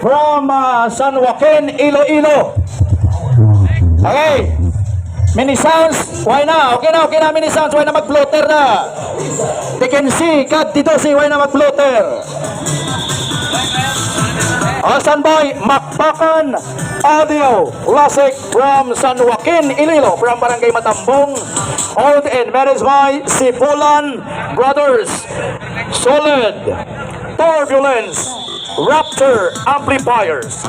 from San Joaquin, Iloilo. Okay. Mini sounds, why na? Okay na mini sounds, why na mag-floater na? They can see, kat dito si why na mag-floater. Asan boy, MAKBAKAN Audio Classic from San Joaquin, Iloilo, from Barangay Matambong, owned and managed by Sipulan Brothers, Solid, Turbulence, Raptor Amplifiers,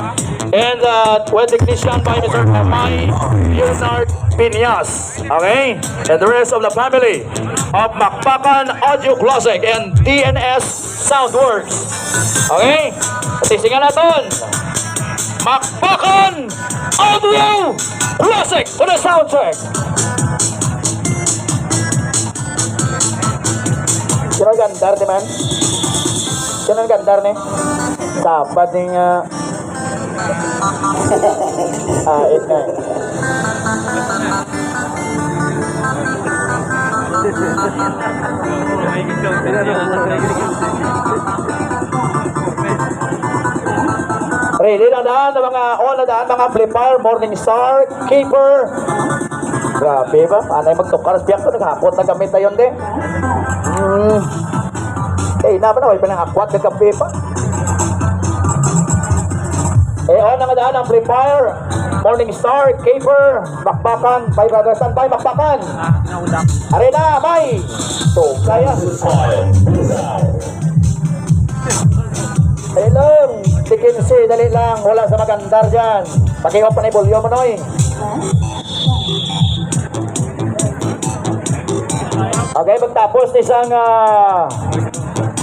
and well technician by Mr. Kamay Leonard Piñas. Okay, and the rest of the family of MAKBAKAN Audio Classic and DNS Soundworks. Okay, patisingan natin MAKBAKAN Audio Classic for the sound check. Sino gandar di man? Sino gandar ni? Dapat ning it na. Ready na daan ng mga mga amplifier, Morning Star, Keeper. Grabe ba? Anay magtukar sa biyak ko, naghakot na gamit na yun din. Na ba na, may panangakwat na gabi pa. Na nga daan, amplifier, Morning Star, Keeper, MAKBAKAN, by Brothers and by MAKBAKAN. Arena, may! So, kaya. Lang, tikin si, dali lang, wala sa magandar dyan. Pag-iwap pa na ibulyo mo, Noy. Okay, magtapos isang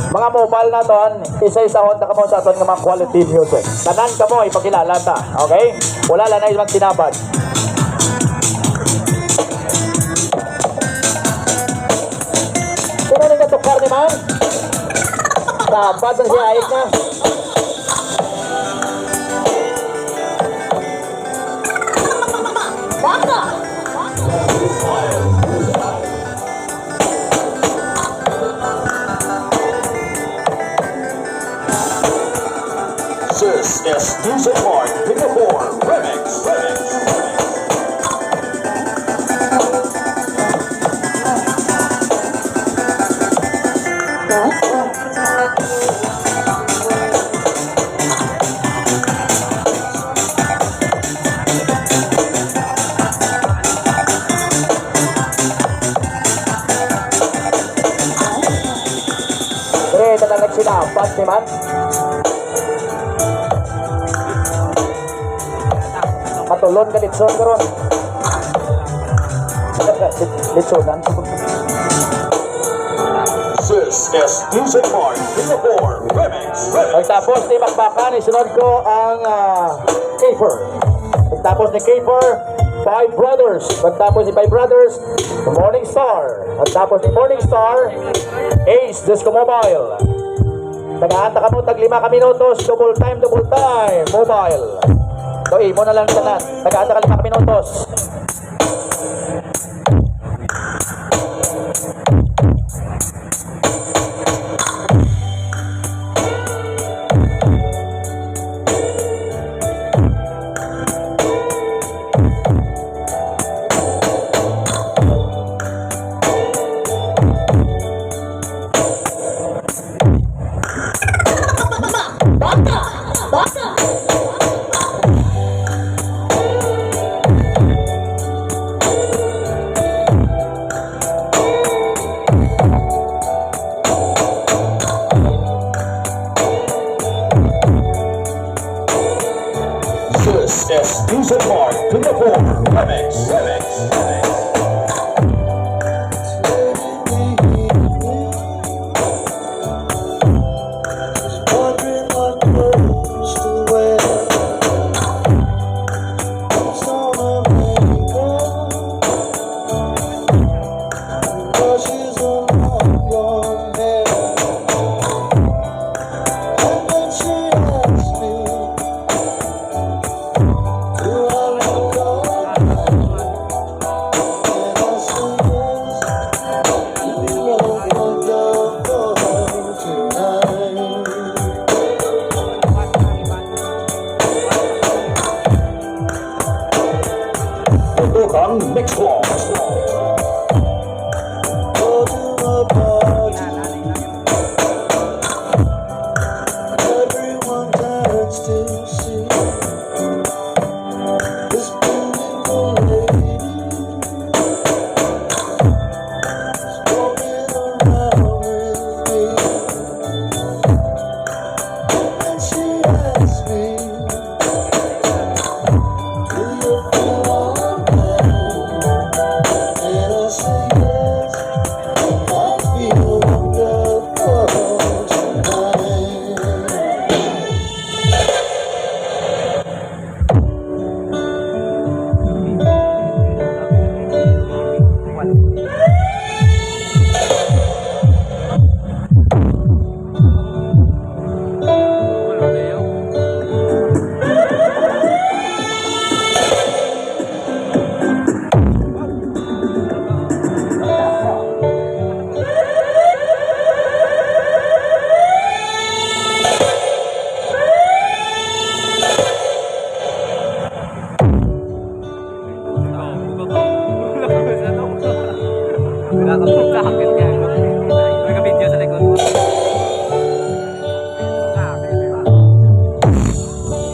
mga mobile na ton, isa-isahon na kamo sa aton ng mga quality music. Tanan kamo, ipakilala ta. Okay? Wala lang na isang tinabad. Sino nang natukar ni man? Dapat ang siya ayik na. Baka! This is Music Mark Singapore Remix. Ito na nagsinapat ni man. Matulon ka litson karon. Litsonan. This is Music Mark Singapore Remix. Pagtapos ni MAKBAKAN, isunod ko ang Keeper. Pagtapos ni Keeper, Five Brothers. Pagtapos ni Five Brothers, the Morning Star. Pagtapos ni Morning Star, Ace Disco Mobile. Tagahanta ka mo, tag 5 minutos, double time, mobile. So, mo na lang tanan. Tagahanta ka 5 minutos. This is Music Mark Singapore Remix. ang next floor. Everyone turns to see this beautiful lady walking around with me, and she asks me, do you feel alright? And I say yes, I feel wonderful tonight.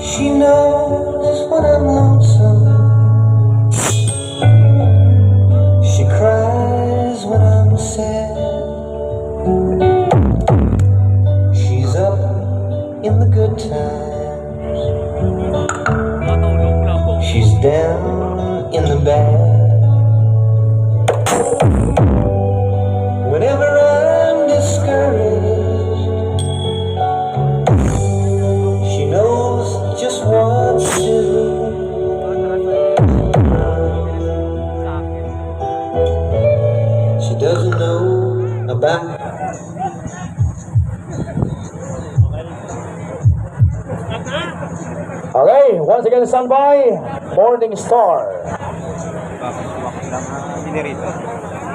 She knows when I'm lonesome. She cries when I'm sad. She's up in the good times. She's down in the bad. Whenever I'm discouraged, she knows just what to do. She doesn't know about Okay, once again, stand by. Morning Star.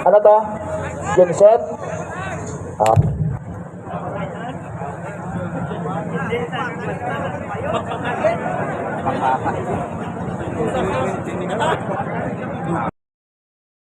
Ano to? Genset? Ah.